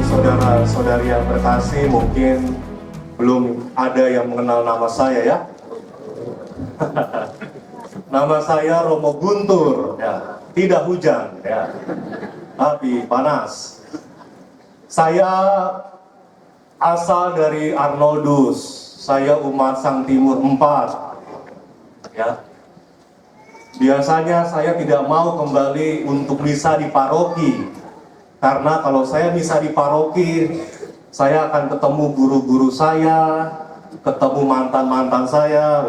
saudara-saudari yang terkasih, mungkin belum ada yang mengenal nama saya ya. Nama saya Romo Guntur, ya. Tidak hujan, ya, tapi panas. Saya asal dari Arnoldus, saya umat Sang Timur 4, ya. Biasanya saya tidak mau kembali untuk misa di paroki, karena kalau saya misa di paroki, saya akan ketemu guru-guru saya, ketemu mantan-mantan saya.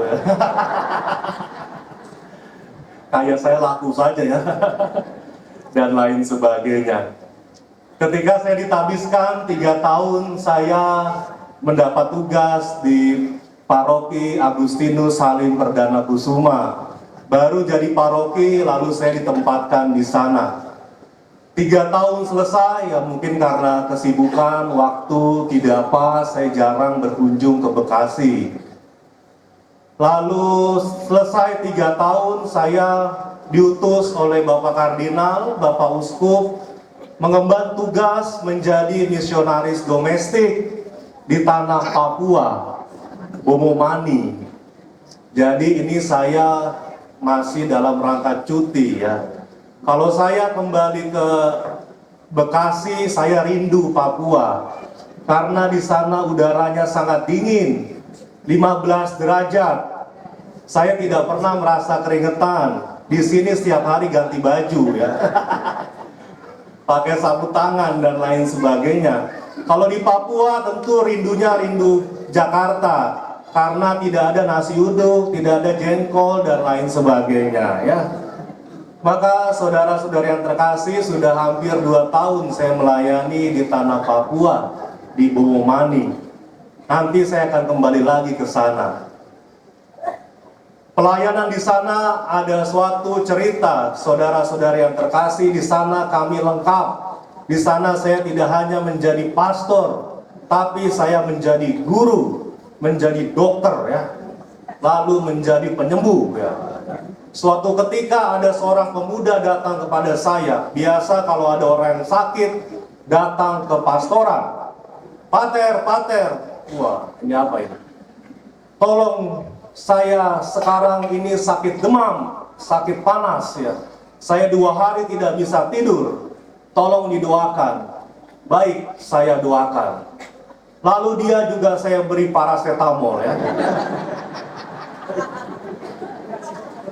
Kayak saya laku saja ya, dan lain sebagainya. Ketika saya ditabiskan 3 tahun, saya mendapat tugas di paroki Agustinus Salim Perdana Kusuma. Baru jadi paroki, lalu saya ditempatkan di sana. 3 tahun selesai, ya mungkin karena kesibukan, waktu tidak pas, saya jarang berkunjung ke Bekasi. Lalu selesai 3 tahun, saya diutus oleh Bapak Kardinal, Bapak Uskup, mengemban tugas menjadi misionaris domestik di tanah Papua, Bomomani. Jadi ini saya masih dalam rangka cuti ya. Kalau saya kembali ke Bekasi, saya rindu Papua karena di sana udaranya sangat dingin, 15 derajat. Saya tidak pernah merasa keringetan. Di sini setiap hari ganti baju ya. Pakai sapu tangan dan lain sebagainya. Kalau di Papua tentu rindunya rindu Jakarta. Karena tidak ada nasi uduk, tidak ada jengkol, dan lain sebagainya ya. Maka saudara-saudari yang terkasih, sudah hampir 2 tahun saya melayani di tanah Papua, di Bomomani. Nanti saya akan kembali lagi ke sana. Pelayanan di sana ada suatu cerita, saudara-saudari yang terkasih, di sana kami lengkap. Di sana saya tidak hanya menjadi pastor, tapi saya menjadi guru, menjadi dokter ya, lalu menjadi penyembuh ya. Suatu ketika ada seorang pemuda datang kepada saya. Biasa kalau ada orang yang sakit datang ke pastoran. Pater, wah ini apa ini? Tolong, saya sekarang ini sakit demam, sakit panas ya. Saya 2 hari tidak bisa tidur. Tolong didoakan. Baik, saya doakan. Lalu dia juga saya beri paracetamol ya.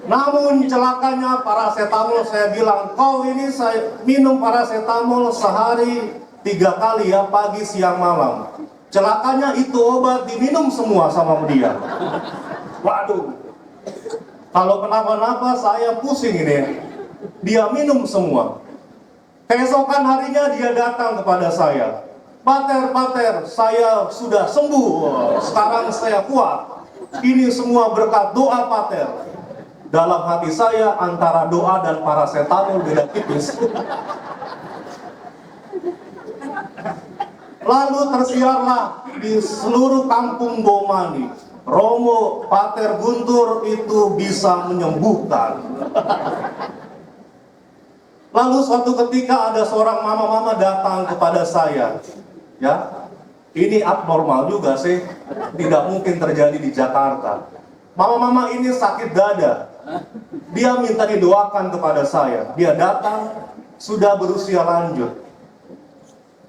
Namun celakanya paracetamol, saya bilang, kau ini saya minum paracetamol sehari 3 kali ya, pagi, siang, malam. Celakanya itu obat diminum semua sama dia. Waduh, kalau kenapa-napa saya pusing ini. Dia minum semua. Keesokan harinya dia datang kepada saya. Pater, saya sudah sembuh. Sekarang saya kuat. Ini semua berkat doa Pater. Dalam hati saya antara doa dan paracetamol beda tipis. Lalu tersiarlah di seluruh kampung Bomani, Romo Pater Guntur itu bisa menyembuhkan. Lalu suatu ketika ada seorang mama-mama datang kepada saya. Ya, ini abnormal juga sih, tidak mungkin terjadi di Jakarta. Mama-mama ini sakit dada. Dia minta didoakan kepada saya. Dia datang, sudah berusia lanjut.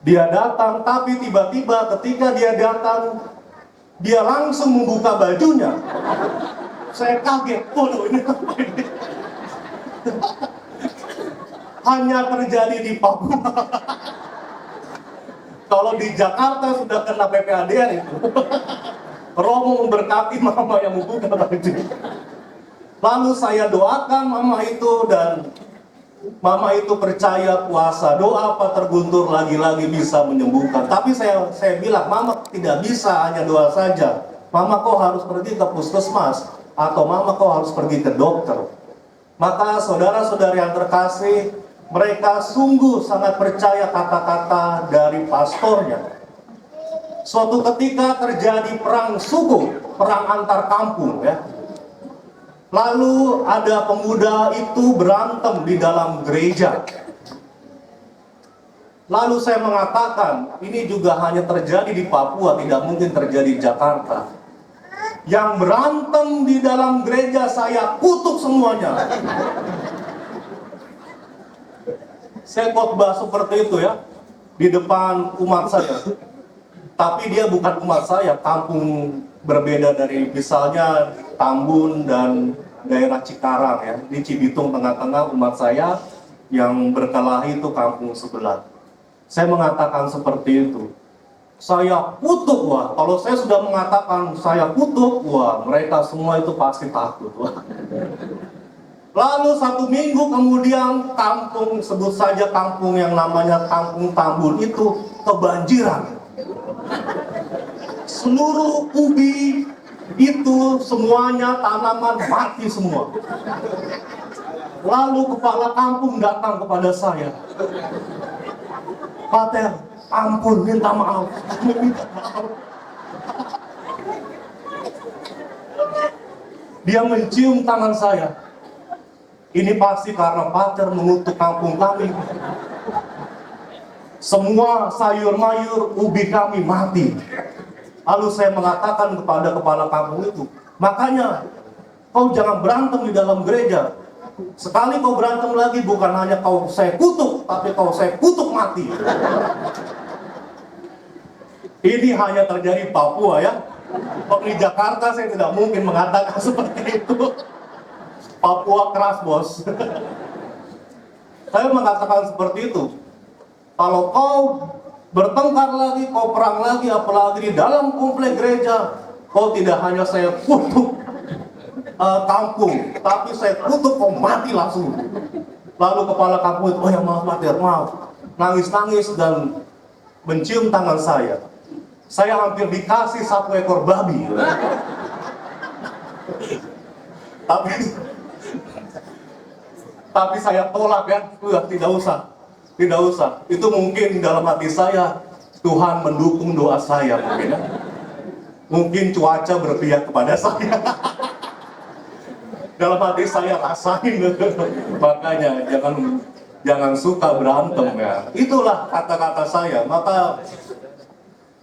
Dia datang, tapi tiba-tiba ketika dia datang, dia langsung membuka bajunya. Saya kaget, waduh ini apa ini? Hanya terjadi di Papua. Kalau di Jakarta sudah kena PPADR itu. Romo memberkati mama yang membuka baju. Lalu saya doakan mama itu, dan mama itu percaya puasa doa Pater Guntur lagi-lagi bisa menyembuhkan. Tapi saya bilang, mama tidak bisa hanya doa saja. Mama kok harus pergi ke puskesmas, atau mama kok harus pergi ke dokter. Maka saudara-saudari yang terkasih, mereka sungguh sangat percaya kata-kata dari pastornya. Suatu ketika terjadi perang suku, perang antar kampung ya. Lalu ada pemuda itu berantem di dalam gereja. Lalu saya mengatakan, ini juga hanya terjadi di Papua, tidak mungkin terjadi di Jakarta. Yang berantem di dalam gereja saya kutuk semuanya. Saya khotbah seperti itu ya, di depan umat saya. Tapi dia bukan umat saya, kampung berbeda dari misalnya Tambun dan daerah Cikarang ya. Di Cibitung tengah-tengah umat saya yang berkelahi itu kampung sebelah. Saya mengatakan seperti itu. Saya kutuk, wah. Kalau saya sudah mengatakan saya kutuk, wah, mereka semua itu pasti takut, wah. Lalu 1 minggu kemudian kampung, sebut saja kampung yang namanya Kampung Tambun itu kebanjiran. Seluruh ubi itu semuanya tanaman mati semua. Lalu kepala kampung datang kepada saya. Pater, ampun, minta maaf. Dia mencium tangan saya. Ini pasti karena Pater mengutuk kampung kami. Semua sayur mayur ubi kami mati. Lalu saya mengatakan kepada kepala kampung itu, makanya kau jangan berantem di dalam gereja. Sekali kau berantem lagi, bukan hanya kau saya kutuk, tapi kau saya kutuk mati. Ini hanya terjadi di Papua ya. Kalau di Jakarta saya tidak mungkin mengatakan seperti itu. Papua keras, bos. Saya mengatakan seperti itu. Kalau kau bertengkar lagi, kau perang lagi, apalagi di dalam komplek gereja, kau tidak hanya saya kutuk kampung, tapi saya kutuk kau mati langsung. Lalu kepala kampung itu, oh ya maaf Pater, maaf. Nangis-nangis dan mencium tangan saya. Saya hampir dikasih 1 ekor babi. Tapi saya tolak ya, udah tidak usah. Itu mungkin dalam hati saya, Tuhan mendukung doa saya mungkin ya. Mungkin cuaca berpihak kepada saya. Dalam hati saya rasain, makanya jangan suka berantem ya. Itulah kata-kata saya. Maka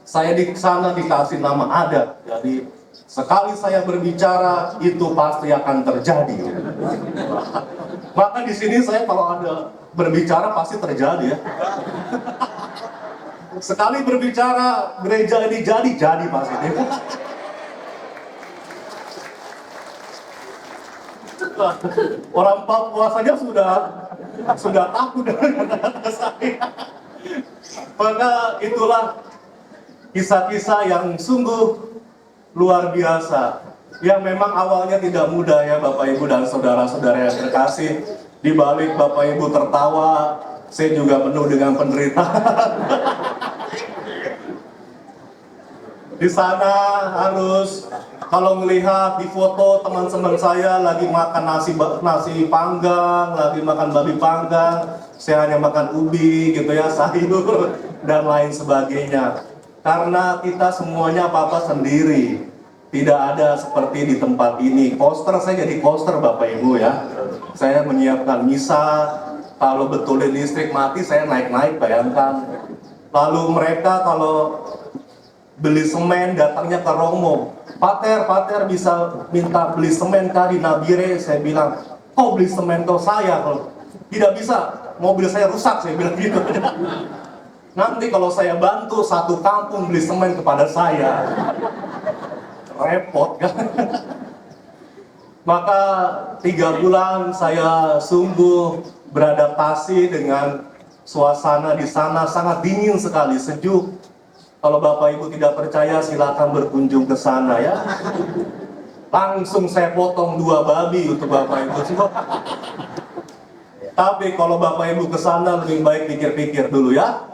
saya di sana dikasih nama adat. Jadi sekali saya berbicara itu pasti akan terjadi. Maka di sini saya kalau ada berbicara pasti terjadi ya. Sekali berbicara gereja ini jadi pasti. Orang Papua saja sudah takut dengan kata saya. Maka itulah kisah-kisah yang sungguh luar biasa. Yang memang awalnya tidak mudah ya Bapak Ibu dan saudara-saudara yang terkasih. Di balik Bapak Ibu tertawa, saya juga penuh dengan penderitaan. Di sana harus, kalau melihat di foto teman-teman saya lagi makan nasi panggang, lagi makan babi panggang, saya hanya makan ubi gitu ya, sayur dan lain sebagainya. Karena kita semuanya apa-apa sendiri, tidak ada seperti di tempat ini. Poster, saya jadi poster Bapak Ibu ya. Saya menyiapkan misa, kalau betulin listrik mati saya naik-naik, bayangkan. Lalu mereka kalau beli semen datangnya ke Romo. Pater bisa minta beli semen kah di Nabire? Saya bilang, kau beli semen kau saya. Kalau tidak bisa, mobil saya rusak, saya bilang gitu. Nanti kalau saya bantu satu kampung beli semen kepada saya, repot kan. Maka 3 bulan saya sungguh beradaptasi dengan suasana di sana, sangat dingin sekali, sejuk. Kalau Bapak Ibu tidak percaya silakan berkunjung ke sana ya. Langsung saya potong 2 babi untuk Bapak Ibu semua. Tapi kalau Bapak Ibu ke sana lebih baik pikir-pikir dulu ya.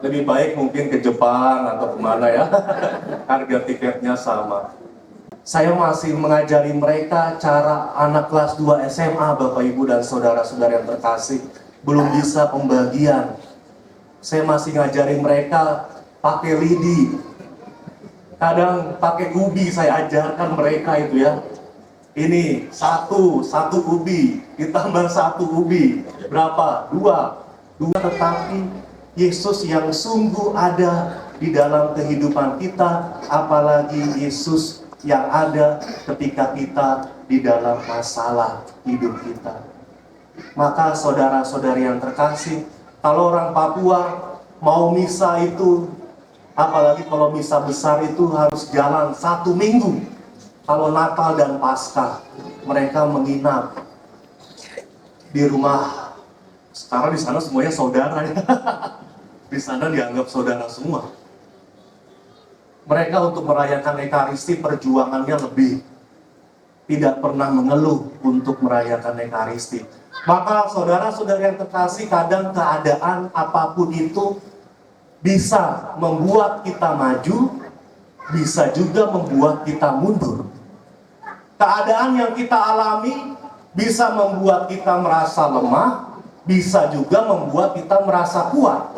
Lebih baik mungkin ke Jepang atau kemana ya. Harga tiketnya sama. Saya masih mengajari mereka cara anak kelas 2 SMA Bapak Ibu dan saudara-saudara yang terkasih. Belum bisa pembagian. Saya masih ngajari mereka pakai lidi, kadang pakai ubi saya ajarkan mereka itu ya. Ini satu ubi ditambah 1 ubi berapa? 2, tetapi Yesus yang sungguh ada di dalam kehidupan kita, apalagi Yesus yang ada ketika kita di dalam masalah hidup kita. Maka saudara-saudari yang terkasih, kalau orang Papua mau misa itu, apalagi kalau misa besar itu harus jalan 1 minggu. Kalau Natal dan Paskah, mereka menginap di rumah. Sekarang di sana semuanya saudara ya. Di sana dianggap saudara semua. Mereka untuk merayakan Ekaristi perjuangannya lebih. Tidak pernah mengeluh untuk merayakan Ekaristi. Maka saudara-saudara yang terkasih, kadang keadaan apapun itu bisa membuat kita maju, bisa juga membuat kita mundur. Keadaan yang kita alami bisa membuat kita merasa lemah, bisa juga membuat kita merasa kuat.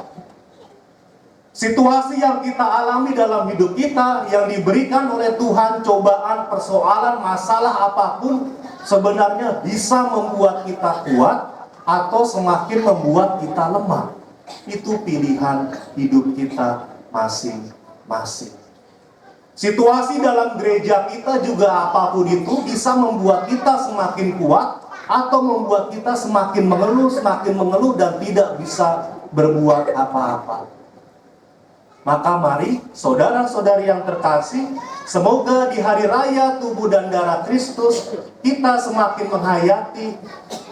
Situasi yang kita alami dalam hidup kita, yang diberikan oleh Tuhan, cobaan, persoalan, masalah apapun, sebenarnya bisa membuat kita kuat atau semakin membuat kita lemah. Itu pilihan hidup kita masing-masing. Situasi dalam gereja kita juga apapun itu bisa membuat kita semakin kuat atau membuat kita semakin mengeluh dan tidak bisa berbuat apa-apa. Maka mari saudara-saudari yang terkasih, semoga di hari raya tubuh dan darah Kristus kita semakin menghayati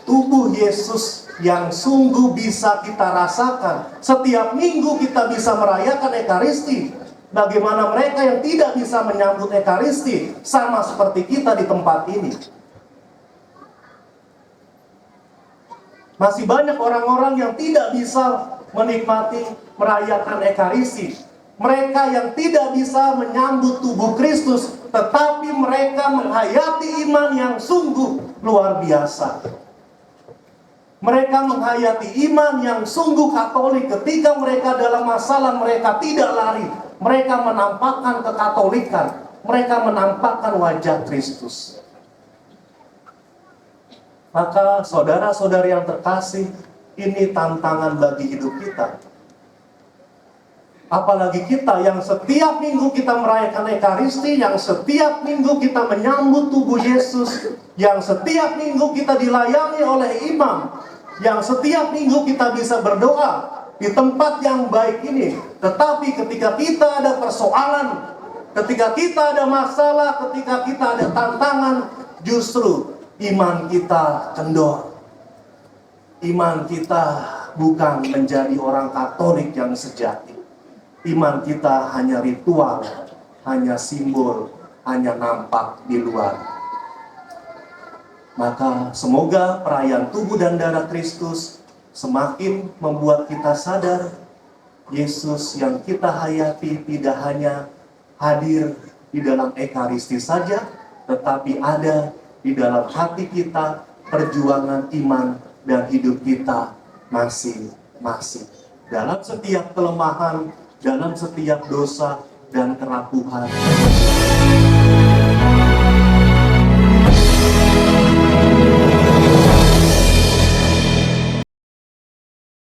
tubuh Yesus yang sungguh bisa kita rasakan. Setiap minggu kita bisa merayakan Ekaristi. Bagaimana mereka yang tidak bisa menyambut Ekaristi, sama seperti kita di tempat ini. Masih banyak orang-orang yang tidak bisa menikmati merayakan Ekaristi. Mereka yang tidak bisa menyambut tubuh Kristus, tetapi mereka menghayati iman yang sungguh luar biasa. Mereka menghayati iman yang sungguh Katolik. Ketika mereka dalam masalah, mereka tidak lari. Mereka menampakkan kekatolikan. Mereka menampakkan wajah Kristus. Maka saudara-saudari yang terkasih, ini tantangan bagi hidup kita. Apalagi kita yang setiap minggu kita merayakan Ekaristi, yang setiap minggu kita menyambut tubuh Yesus, yang setiap minggu kita dilayani oleh imam, yang setiap minggu kita bisa berdoa di tempat yang baik ini. Tetapi ketika kita ada persoalan, ketika kita ada masalah, ketika kita ada tantangan, justru iman kita kendor. Iman kita bukan menjadi orang Katolik yang sejati. Iman kita hanya ritual, hanya simbol, hanya nampak di luar. Maka semoga perayaan tubuh dan darah Kristus semakin membuat kita sadar Yesus yang kita hayati tidak hanya hadir di dalam Ekaristi saja, tetapi ada di dalam hati kita, perjuangan iman dan hidup kita masing-masing. Dalam setiap kelemahan, dalam setiap dosa dan kerapuhan.